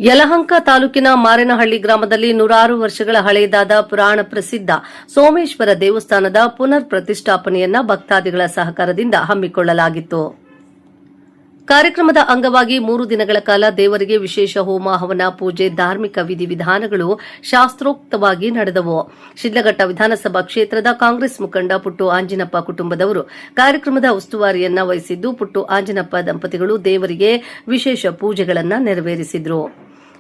ಯಲಹಂಕ ತಾಲೂಕಿನ ಮಾರೇನಹಳ್ಳಿ ಗ್ರಾಮದಲ್ಲಿ 106 ವರ್ಷಗಳ ಹಳೆಯದಾದ ಪುರಾಣ ಪ್ರಸಿದ್ಧ ಸೋಮೇಶ್ವರ ದೇವಸ್ಥಾನದ ಪುನರ್ ಪ್ರತಿಷ್ಠಾಪನೆಯನ್ನ ಭಕ್ತಾದಿಗಳ ಸಹಕಾರದಿಂದ ಹಮ್ಮಿಕೊಳ್ಳಲಾಗಿತ್ತು. ಕಾರ್ಯಕ್ರಮದ ಅಂಗವಾಗಿ 3 ದಿನಗಳ ಕಾಲ ದೇವರಿಗೆ ವಿಶೇಷ ಹೋಮ ಹವನ ಪೂಜೆ ಧಾರ್ಮಿಕ ವಿಧಿವಿಧಾನಗಳು ಶಾಸ್ತ್ರೋಕ್ತವಾಗಿ ನಡೆದವು. ಶಿಡ್ಲಘಟ್ಟ ವಿಧಾನಸಭಾ ಕ್ಷೇತ್ರದ ಕಾಂಗ್ರೆಸ್ ಮುಖಂಡ ಪುಟ್ಟು ಆಂಜಿನಪ್ಪ ಕುಟುಂಬದವರು ಕಾರ್ಯಕ್ರಮದ ಉಸ್ತುವಾರಿಯನ್ನ ವಹಿಸಿದ್ದು, ಪುಟ್ಟು ಆಂಜಿನಪ್ಪ ದಂಪತಿಗಳು ದೇವರಿಗೆ ವಿಶೇಷ ಪೂಜೆಗಳನ್ನು ನೆರವೇರಿಸಿದರು.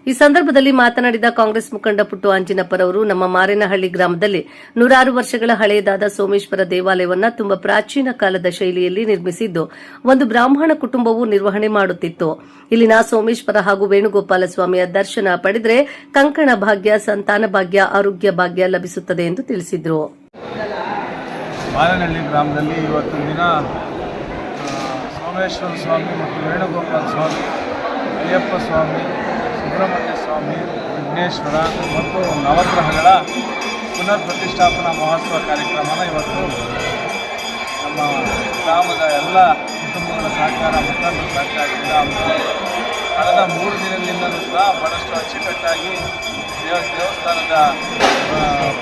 ಈ ಸಂದರ್ಭದಲ್ಲಿ ಮಾತನಾಡಿದ ಕಾಂಗ್ರೆಸ್ ಮುಖಂಡ ಪುಟ್ಟು ಆಂಜಿನಪ್ಪರವರು, ನಮ್ಮ ಮಾರೇನಹಳ್ಳಿ ಗ್ರಾಮದಲ್ಲಿ 106 ವರ್ಷಗಳ ಹಳೆಯದಾದ ಸೋಮೇಶ್ವರ ದೇವಾಲಯವನ್ನು ತುಂಬಾ ಪ್ರಾಚೀನ ಕಾಲದ ಶೈಲಿಯಲ್ಲಿ ನಿರ್ಮಿಸಿದ್ದು, ಒಂದು ಬ್ರಾಹ್ಮಣ ಕುಟುಂಬವು ನಿರ್ವಹಣೆ ಮಾಡುತ್ತಿತ್ತು. ಇಲ್ಲಿನ ಸೋಮೇಶ್ವರ ಹಾಗೂ ವೇಣುಗೋಪಾಲ ಸ್ವಾಮಿಯ ದರ್ಶನ ಪಡೆದರೆ ಕಂಕಣ ಭಾಗ್ಯ, ಸಂತಾನ ಭಾಗ್ಯ, ಆರೋಗ್ಯ ಭಾಗ್ಯ ಲಭಿಸುತ್ತದೆ ಎಂದು ತಿಳಿಸಿದರು. ಮಾರೇನಹಳ್ಳಿ ಗ್ರಾಮದಲ್ಲಿ ಇವತ್ತಿನ ದಿನ ಸೋಮೇಶ್ವರ ಸ್ವಾಮಿ ಮತ್ತು ವೇಣುಗೋಪಾಲ ಸ್ವಾಮಿ, ಅಯ್ಯಪ್ಪ ಸ್ವಾಮಿ, ಸುಬ್ರಹ್ಮಣ್ಯ ಸ್ವಾಮಿ, ವಿಘ್ನೇಶ್ವರ ಮತ್ತು ನವಗ್ರಹಗಳ ಪುನರ್ ಪ್ರತಿಷ್ಠಾಪನಾ ಮಹೋತ್ಸವ ಕಾರ್ಯಕ್ರಮನ ಇವತ್ತು ನಮ್ಮ ಗ್ರಾಮದ ಎಲ್ಲ ಕುಟುಂಬಗಳ ಸಹಕಾರ, ಮುಖಂಡರ ಸಹಕಾರದಿಂದ ಕಳೆದ 3 ದಿನಗಳಿಂದಲೂ ಸಹ ಬಹಳಷ್ಟು ಅಚ್ಚುಕಟ್ಟಾಗಿ ದೇವಸ್ಥಾನದ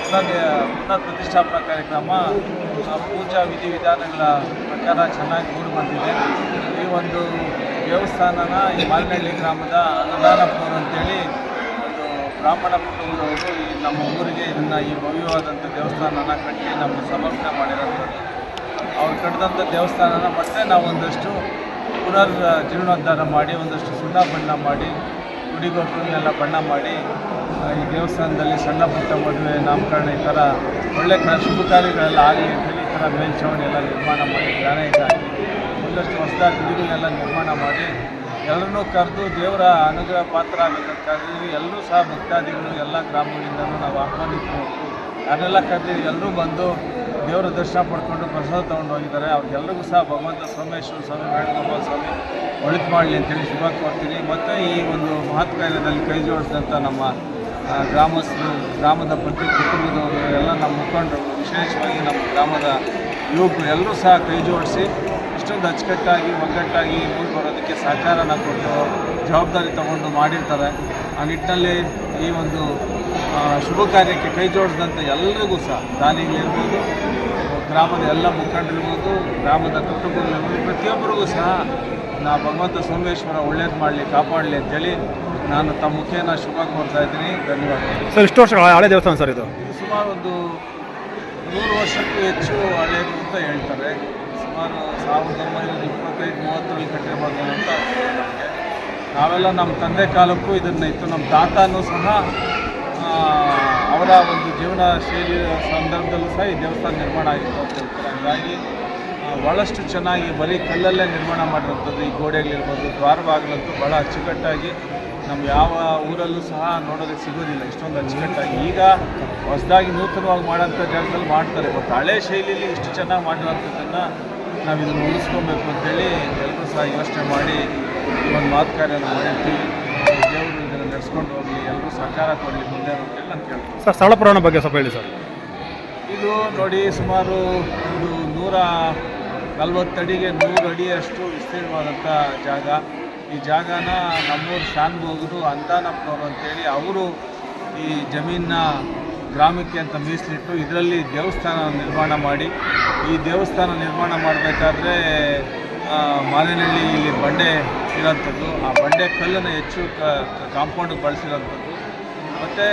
ಪುನರ್ ಪ್ರತಿಷ್ಠಾಪನಾ ಕಾರ್ಯಕ್ರಮ ಪೂಜಾ ವಿಧಿವಿಧಾನಗಳ ಪ್ರಕಾರ ಚೆನ್ನಾಗಿ ಮೂಡಿ ಬಂದಿದೆ. ಈ ಒಂದು ದೇವಸ್ಥಾನನ ಈ ಮಾರೇನಹಳ್ಳಿ ಗ್ರಾಮದ ಅನ್ನದಾನಪುರ ಅಂತೇಳಿ ಒಂದು ಬ್ರಾಹ್ಮಣ ಕುಟುಂಬದವರು ಈ ನಮ್ಮ ಊರಿಗೆ ಈ ಭವ್ಯವಾದಂಥ ದೇವಸ್ಥಾನನ ಕಟ್ಟಿ ನಮಗೆ ಸಮರ್ಪಣೆ ಮಾಡಿರೋಂಥದ್ದು. ಅವ್ರು ಕಟ್ಟಿದಂಥ ದೇವಸ್ಥಾನನ ಮತ್ತೆ ನಾವು ಒಂದಷ್ಟು ಪುನರ್ ಜೀರ್ಣೋದ್ಧಾರ ಮಾಡಿ, ಒಂದಷ್ಟು ಸುಣ್ಣ ಬಣ್ಣ ಮಾಡಿ, ಗುಡಿಗೋಪುರನ್ನೆಲ್ಲ ಬಣ್ಣ ಮಾಡಿ, ಈ ದೇವಸ್ಥಾನದಲ್ಲಿ ಸಣ್ಣ ಪುಟ್ಟ ಮದುವೆ, ನಾಮಕರಣ ಈ ಥರ ಒಳ್ಳೆ ಶುಭ ಕಾರ್ಯಗಳೆಲ್ಲ ಆಗಲಿ ಅಂತೇಳಿ ಈ ಥರ ಮೇಲ್ಛಾವಣಿ ಎಲ್ಲ ನಿರ್ಮಾಣ ಮಾಡಿ, ಗ್ರಾನೈಟ್ ಹಾಕಿ ಒಂದಷ್ಟು ಹೊಸದಾಗಿ ಗುಡಿಗಳನ್ನೆಲ್ಲ ನಿರ್ಮಾಣ ಮಾಡಿ ಎಲ್ಲರನ್ನೂ ಕರೆದು ದೇವರ ಅನುಗ್ರಹ ಪಾತ್ರ ಆಗಬೇಕಂತ ಕರೆದಿದ್ವಿ. ಎಲ್ಲರೂ ಸಹ ಭಕ್ತಾದಿಗಳು ಎಲ್ಲ ಗ್ರಾಮಗಳಿಂದಲೂ ನಾವು ಆಹ್ವಾನಿಸಿದ್ವಿ. ಅದನ್ನೆಲ್ಲ ಕರೆದಿದ್ವಿ. ಎಲ್ಲರೂ ಬಂದು ದೇವರ ದರ್ಶನ ಪಡ್ಕೊಂಡು ಪ್ರಸಾದ ತೊಗೊಂಡು ಹೋಗಿದ್ದಾರೆ. ಅವ್ರಿಗೆಲ್ಲರಿಗೂ ಸಹ ಭಗವಂತ ಸೋಮೇಶ್ವರ ಸ್ವಾಮಿ, ವೇಣುಗೋಪಾಲ ಸ್ವಾಮಿ ಒಳಿತು ಮಾಡಲಿ ಅಂತೇಳಿ ಶುಭ ಕೋರ್ತೀನಿ. ಮತ್ತು ಈ ಒಂದು ಮಹತ್ ಕಾರ್ಯದಲ್ಲಿ ಕೈ ಜೋಡಿಸಿದಂಥ ನಮ್ಮ ಗ್ರಾಮಸ್ಥರು, ಗ್ರಾಮದ ಪ್ರತಿ ಕುಟುಂಬದವರು, ಎಲ್ಲ ನಮ್ಮ ಮುಖಂಡರು, ವಿಶೇಷವಾಗಿ ನಮ್ಮ ಗ್ರಾಮದ ಯುವಕರು ಎಲ್ಲರೂ ಸಹ ಕೈ ಜೋಡಿಸಿ ಇಷ್ಟೊಂದು ಅಚ್ಚುಕಟ್ಟಾಗಿ ಒಗ್ಗಟ್ಟಾಗಿ ಮುಂದೆ ಬರೋದಕ್ಕೆ ಸಹಕಾರನ ಕೊಟ್ಟು ಜವಾಬ್ದಾರಿ ತಗೊಂಡು ಮಾಡಿರ್ತಾರೆ. ಆ ನಿಟ್ಟಿನಲ್ಲಿ ಈ ಒಂದು ಶುಭ ಕಾರ್ಯಕ್ಕೆ ಕೈ ಜೋಡಿಸಿದಂಥ ಎಲ್ಲರಿಗೂ ಸಹ ದಾನಿಗಳಿರ್ಬೋದು, ಗ್ರಾಮದ ಎಲ್ಲ ಮುಖಂಡರಿರ್ಬೋದು, ಗ್ರಾಮದ ಕುಟುಂಬಗಳಿರ್ಬೋದು, ಪ್ರತಿಯೊಬ್ಬರಿಗೂ ಸಹ ನಾ ಭಗವಂತ ಸೋಮೇಶ್ವರ ಒಳ್ಳೇದು ಮಾಡಲಿ, ಕಾಪಾಡಲಿ ಅಂತೇಳಿ ನಾನು ತಮ್ಮ ಮುಖೇನ ಶುಭ ಕೋರ್ತಾ ಇದ್ದೀನಿ. ಧನ್ಯವಾದಗಳು ಸರ್. ಇಷ್ಟು ವರ್ಷಗಳ ಹಳೆ ದೇವಸ್ಥಾನ ಸರ್ ಇದು? ಸುಮಾರು ಒಂದು 100 ವರ್ಷಕ್ಕೂ ಹೆಚ್ಚು ಹಳೆಯದು ಅಂತ ಹೇಳ್ತಾರೆ. ಸುಮಾರು 1925-30ರಲ್ಲಿ ಕಟ್ಟಿರ್ಬೋದು ಅಂತ ನಮಗೆ. ನಾವೆಲ್ಲ ನಮ್ಮ ತಂದೆ ಕಾಲಕ್ಕೂ ಇದನ್ನು ಇತ್ತು. ನಮ್ಮ ತಾತನೂ ಸಹ ಅವರ ಒಂದು ಜೀವನ ಶೈಲಿಯ ಸಂದರ್ಭದಲ್ಲೂ ಸಹ ಈ ದೇವಸ್ಥಾನ ನಿರ್ಮಾಣ ಆಗಿತ್ತು ಅಂತ ಹೇಳ್ತಾರೆ. ಹಾಗಾಗಿ ಭಾಳಷ್ಟು ಚೆನ್ನಾಗಿ ಬರೀ ಕಲ್ಲಲ್ಲೇ ನಿರ್ಮಾಣ ಮಾಡಿರೋಂಥದ್ದು. ಈ ಗೋಡೆಗಳಿರ್ಬೋದು, ದ್ವಾರಬಾಗಿಲಂತೂ ಭಾಳ ಅಚ್ಚುಕಟ್ಟಾಗಿ ನಮ್ಮ ಯಾವ ಊರಲ್ಲೂ ಸಹ ನೋಡೋದಕ್ಕೆ ಸಿಗೋದಿಲ್ಲ ಇಷ್ಟೊಂದು ಅಚ್ಚುಕಟ್ಟಾಗಿ. ಈಗ ಹೊಸದಾಗಿ ನೂತನವಾಗಿ ಮಾಡೋಂಥ ಜಾಗದಲ್ಲಿ ಮಾಡ್ತಾರೆ, ಬಟ್ ಹಳೆ ಶೈಲಿಯಲ್ಲಿ ಇಷ್ಟು ಚೆನ್ನಾಗಿ ಮಾಡಿರೋಂಥದ್ದನ್ನು ನಾವು ಇದನ್ನು ಉಳಿಸ್ಕೊಬೇಕು ಅಂತೇಳಿ ಎಲ್ಲರೂ ಸಹ ಯೋಚನೆ ಮಾಡಿ ಈ ಒಂದು ಮಾತು ಕಾರ್ಯನ ಮಾಡಿರ್ತೀವಿ. ದೇವರು ಇದನ್ನು ನಡೆಸ್ಕೊಂಡು ಹೋಗಲಿ, ಎಲ್ಲರೂ ಸಹಕಾರ ಕೊಡಲಿ ಮುಂದೆ ಅಂತೇಳಿ ನಾನು ಕೇಳ್ತೀನಿ. ಸರ್, ಸ್ಥಳ ಪುರಾಣ ಬಗ್ಗೆ ಸ್ವಲ್ಪ ಹೇಳಿ ಸರ್. ಇದು ನೋಡಿ, ಸುಮಾರು ಒಂದು 140 ಅಡಿಗೆ 100 ಅಡಿಯಷ್ಟು ವಿಸ್ತೀರ್ಣವಾದಂಥ ಜಾಗ. ಈ ಜಾಗನ ನಮ್ಮೂರು ಶಾನ್ಭೋಗರು ಅಂದಾನಪ್ಪನವರು ಅಂತೇಳಿ ಅವರು ಈ ಜಮೀನನ್ನ ಗ್ರಾಮಕ್ಕೆ ಅಂತ ಮೀಸಲಿಟ್ಟು ಇದರಲ್ಲಿ ದೇವಸ್ಥಾನ ನಿರ್ಮಾಣ ಮಾಡಿ, ಈ ದೇವಸ್ಥಾನ ನಿರ್ಮಾಣ ಮಾಡಬೇಕಾದ್ರೆ ಮಾರೇನಹಳ್ಳಿ ಇಲ್ಲಿ ಬಂಡೆ ಇರೋಂಥದ್ದು, ಆ ಬಂಡೆ ಕಲ್ಲನ್ನು ಹೆಚ್ಚು ಕಾಂಪೌಂಡಿಗೆ ಬಳಸಿರೋಂಥದ್ದು. ಮತ್ತು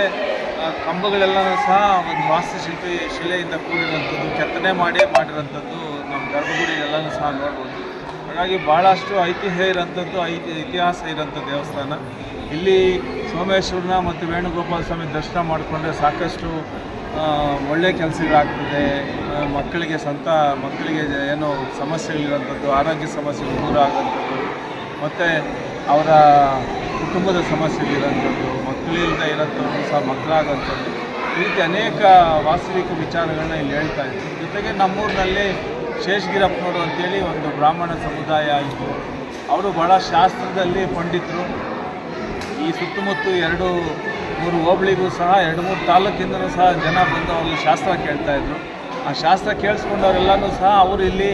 ಕಂಬಗಳೆಲ್ಲನೂ ಸಹ ಒಂದು ವಾಸ್ತುಶಿಲ್ಪಿ ಶಿಲೆಯಿಂದ ಕೂಡಿರೋಂಥದ್ದು, ಕೆತ್ತನೆ ಮಾಡಿರೋಂಥದ್ದು ನಮ್ಮ ಗರ್ಭಗುಡಿ ಎಲ್ಲನೂ ಸಹ ನೋಡ್ಬೋದು. ಹಾಗಾಗಿ ಭಾಳಷ್ಟು ಐತಿಹ್ಯ ಇರೋಂಥದ್ದು, ಇತಿಹಾಸ ಇರೋಂಥ ದೇವಸ್ಥಾನ. ಇಲ್ಲಿ ಸೋಮೇಶ್ವರನ ಮತ್ತು ವೇಣುಗೋಪಾಲ ಸ್ವಾಮಿ ದರ್ಶನ ಮಾಡಿಕೊಂಡ್ರೆ ಸಾಕಷ್ಟು ಒಳ್ಳೆಯ ಕೆಲಸಗಳಾಗ್ತದೆ. ಮಕ್ಕಳಿಗೆ ಏನೋ ಸಮಸ್ಯೆಗಳಿರೋಂಥದ್ದು, ಆರೋಗ್ಯ ಸಮಸ್ಯೆಗಳು ದೂರ ಆಗೋಂಥದ್ದು, ಮತ್ತು ಅವರ ಕುಟುಂಬದ ಸಮಸ್ಯೆಗಳಿರೋಂಥದ್ದು, ಮಕ್ಕಳಿಂದ ಇರೋಂಥವ್ರು ಸಹ ಮಕ್ಕಳಾಗೋಂಥದ್ದು, ಈ ರೀತಿ ಅನೇಕ ವಾಸ್ತವಿಕ ವಿಚಾರಗಳನ್ನ ಇಲ್ಲಿ ಹೇಳ್ತಾ ಇದ್ದರು. ಜೊತೆಗೆ ನಮ್ಮೂರಿನಲ್ಲಿ ಶೇಷಗಿರಪ್ಪನವರು ಅಂತೇಳಿ ಒಂದು ಬ್ರಾಹ್ಮಣ ಸಮುದಾಯ ಇತ್ತು. ಅವರು ಭಾಳ ಶಾಸ್ತ್ರದಲ್ಲಿ ಪಂಡಿತರು. ಈ ಸುತ್ತಮುತ್ತ 2-3 ಹೋಬಳಿಗೂ ಸಹ 2-3 ತಾಲೂಕಿಂದಲೂ ಸಹ ಜನ ಬಂದು ಅವ್ರಿಗೆ ಶಾಸ್ತ್ರ ಕೇಳ್ತಾಯಿದ್ರು. ಆ ಶಾಸ್ತ್ರ ಕೇಳಿಸ್ಕೊಂಡವರೆಲ್ಲನೂ ಸಹ ಅವರು ಇಲ್ಲಿ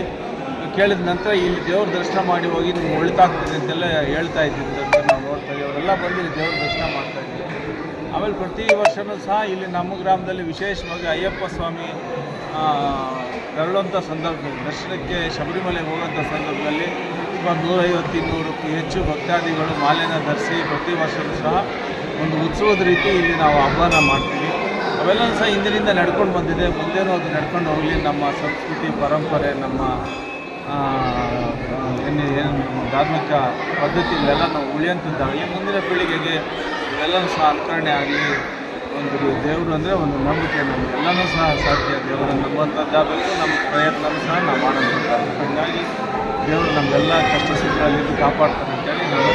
ಕೇಳಿದ ನಂತರ ಇಲ್ಲಿ ದೇವ್ರ ದರ್ಶನ ಮಾಡಿ ಹೋಗಿ ನಿಮ್ಗೆ ಒಳಿತಾಗ್ತದೆ ಅಂತೆಲ್ಲ ಹೇಳ್ತಾ ಇದ್ದಿದ್ದು ಅಂತ ನಾವು ನೋಡ್ತಾ ಇದ್ದೀವಿ. ಅವೆಲ್ಲ ಬಂದು ದೇವ್ರ ದರ್ಶನ ಮಾಡ್ತಾ ಇದ್ದೀವಿ. ಆಮೇಲೆ ಪ್ರತಿ ವರ್ಷವೂ ಸಹ ಇಲ್ಲಿ ನಮ್ಮ ಗ್ರಾಮದಲ್ಲಿ ವಿಶೇಷವಾಗಿ ಅಯ್ಯಪ್ಪ ಸ್ವಾಮಿ ತೆರಳುವಂಥ ಸಂದರ್ಭದಲ್ಲಿ ದರ್ಶನಕ್ಕೆ ಶಬರಿಮಲೆಗೆ ಹೋಗುವಂಥ ಸಂದರ್ಭದಲ್ಲಿ 150-200ಕ್ಕೂ ಹೆಚ್ಚು ಭಕ್ತಾದಿಗಳು ಮಾಲೆನ ಧರಿಸಿ ಪ್ರತಿ ವರ್ಷವೂ ಸಹ ಒಂದು ಉತ್ಸವದ ರೀತಿ ಇಲ್ಲಿ ನಾವು ಹಬ್ಬನ ಮಾಡ್ತೀವಿ. ಅವೆಲ್ಲ ಸಹ ಹಿಂದಿನಿಂದ ನಡ್ಕೊಂಡು ಬಂದಿದೆ, ಮುಂದೇನೂ ಅದು ನಡ್ಕೊಂಡು ಹೋಗಲಿ. ನಮ್ಮ ಸಂಸ್ಕೃತಿ ಪರಂಪರೆ, ನಮ್ಮ ಏನು ಧಾರ್ಮಿಕ ಪದ್ಧತಿಗಳೆಲ್ಲ ನಾವು ಉಳಿಯುವಂಥದ್ದಾಗಲಿ, ಮುಂದಿನ ಪೀಳಿಗೆಗೆ ಇವೆಲ್ಲವೂ ಸಹ ಅನುಕರಣೆ ಆಗಲಿ. ಒಂದು ದೇವರು ಅಂದರೆ ಒಂದು ನಂಬಿಕೆ, ನಮಗೆಲ್ಲನೂ ಸಹ ಸಾಧ್ಯ. ದೇವರನ್ನು ನಂಬುವಂಥದ್ದಾಗಬೇಕು, ನಮ್ಮ ಪ್ರಯತ್ನವೂ ಸಹ ನಾವು ಮಾಡೋಂಥದ್ದಾಗಬೇಕು. ಹಾಗಾಗಿ ದೇವರು ನಮಗೆಲ್ಲ ಕಷ್ಟ ಸುಖಗಳಲ್ಲಿ ಕಾಪಾಡ್ತಾರೆ ಅಂತೇಳಿ ನಾನು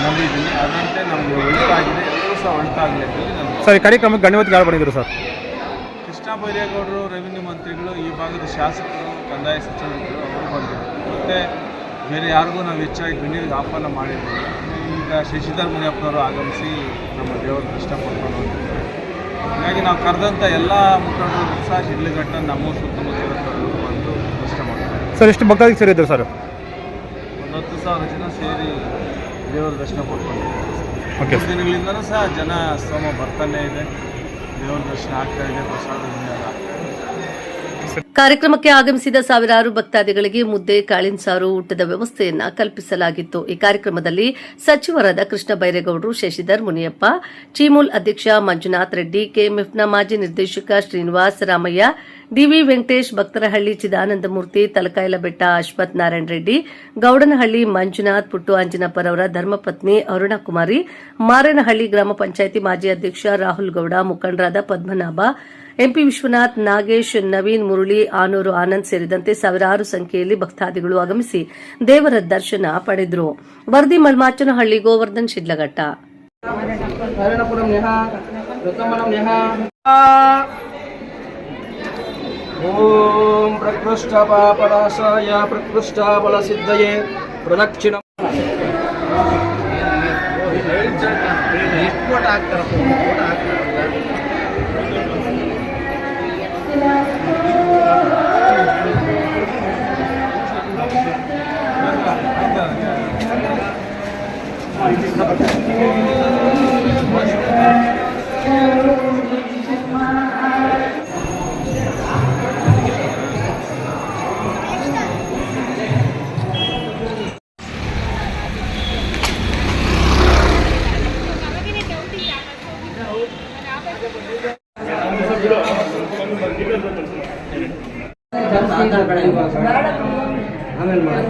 ನಂಬಿದ್ದೀನಿ. ಅದರಂತೆ ನಮಗೆ ಒಳಿತಾಗಿದೆ, ಎಲ್ಲರೂ ಸಹ ಒಳಿತಾಗಲಿ ಅಂತೇಳಿ ನಾನು. ಸರ್, ಈ ಕಾರ್ಯಕ್ರಮಕ್ಕೆ ಗಣ್ಯವಾಗಿ ಯಾರು ಬಂದಿದ್ರು ಸರ್? ಕೃಷ್ಣ ಬೈರೇಗೌಡರು, ರೆವಿನ್ಯೂ ಮಂತ್ರಿಗಳು, ಈ ಭಾಗದ ಶಾಸಕರು, ಕಂದಾಯ ಸಚಿವರು ಅವರು ಬಂದಿದ್ದರು. ಮತ್ತು ಬೇರೆ ಯಾರಿಗೂ ನಾವು ಹೆಚ್ಚಾಗಿ ಗಣ್ಯರಿಗೆ ಆಹ್ವಾನ ಮಾಡಿದ್ದೀವಿ. ಈಗ ಶಶಿಧರ್ ಮುನಿಯಪ್ಪನವರು ಆಗಮಿಸಿ ನಮ್ಮ ದೇವರ ದರ್ಶನ ಪಡ್ಕೊಂಡು ಹೋಗಿದ್ದಾರೆ. ಹಾಗಾಗಿ ನಾವು ಕರೆದಂಥ ಎಲ್ಲ ಮುಖಂಡರು ಸಹ ಶಿಡ್ಲಘಟ್ಟ ನಮ್ಮ ಸುತ್ತಮುತ್ತಲೂ ಬಂದು ದರ್ಶನ ಮಾಡ್ತಾರೆ. ಸರ್, ಎಷ್ಟು ಭಕ್ತಾದಿಗಳು ಸೇರಿದ್ರು ಸರ್? ಒಂದು 10,000 ಜನ ಸೇರಿ ದೇವರ ದರ್ಶನ ಪಡ್ಕೊಂಡಿದ್ದಾರೆ. ಓಕೆ. ದಿನಗಳಿಂದಲೂ ಸಹ ಜನ ಸ್ತೋಮ ಬರ್ತಾನೇ ಇದೆ, ದೇವರ ದರ್ಶನ ಆಗ್ತಾ ಇದೆ, ಪ್ರಸಾದ ವಿನಿಯೋಗ. ಕಾರ್ಯಕ್ರಮಕ್ಕೆ ಆಗಮಿಸಿದ ಸಾವಿರಾರು ಭಕ್ತಾದಿಗಳಿಗೆ ಮುದ್ದೆ, ಕಾಳಿನ ಸಾರು, ಊಟದ ವ್ಯವಸ್ಥೆಯನ್ನ ಕಲ್ಪಿಸಲಾಗಿತ್ತು. ಈ ಕಾರ್ಯಕ್ರಮದಲ್ಲಿ ಸಚಿವರಾದ ಕೃಷ್ಣ ಬೈರೇಗೌಡರು, ಶಶಿಧರ್ ಮುನಿಯಪ್ಪ, ಚೀಮೂಲ್ ಅಧ್ಯಕ್ಷ ಮಂಜುನಾಥ್ ರೆಡ್ಡಿ, ಕೆಎಂಎಫ್ನ ಮಾಜಿ ನಿರ್ದೇಶಕ ಶ್ರೀನಿವಾಸ್ ರಾಮಯ್ಯ, ಡಿವಿ ವೆಂಕಟೇಶ್, ಭಕ್ತರಹಳ್ಳಿ ಚಿದಾನಂದಮೂರ್ತಿ, ತಲಕಾಯಲಬೆಟ್ಟ ಅಶ್ವಥ್ ನಾರಾಯಣ ರೆಡ್ಡಿ, ಗೌಡನಹಳ್ಳಿ ಮಂಜುನಾಥ್, ಪುಟ್ಟು ಅಂಜನಪ್ಪರವರ ಧರ್ಮಪತ್ನಿ ಅರುಣಕುಮಾರಿ, ಮಾರೇನಹಳ್ಳಿ ಗ್ರಾಮ ಪಂಚಾಯಿತಿ ಮಾಜಿ ಅಧ್ಯಕ್ಷ ರಾಹುಲ್ ಗೌಡ, ಮುಖಂಡರಾದ ಪದ್ಮನಾಭ, ಎಂಪಿ ವಿಶ್ವನಾಥ್, ನಾಗೇಶ್, ನವೀನ್, ಮುರಳಿ, ಆನೂರು ಆನಂದ್ ಸೇರಿದಂತೆ ಸಾವಿರಾರು ಸಂಖ್ಯೆಯಲ್ಲಿ ಭಕ್ತಾದಿಗಳು ಆಗಮಿಸಿ ದೇವರ ದರ್ಶನ ಪಡೆದರು. ವರದಿ ಮಲ್ಮಾಚನಹಳ್ಳಿ, ಗೋವರ್ಧನ್, ಶಿಡ್ಲಘಟ್ಟ. ಓಂ ಪ್ರಕೃಷ್ಟ ಪಾಪನಾಶಾಯ ಪ್ರಕೃಷ್ಟ ಬಲಸಿದ್ಧಯೇ ಪ್ರದಕ್ಷಿಣ ಆಮೇಲೆ ಮಾಡಿ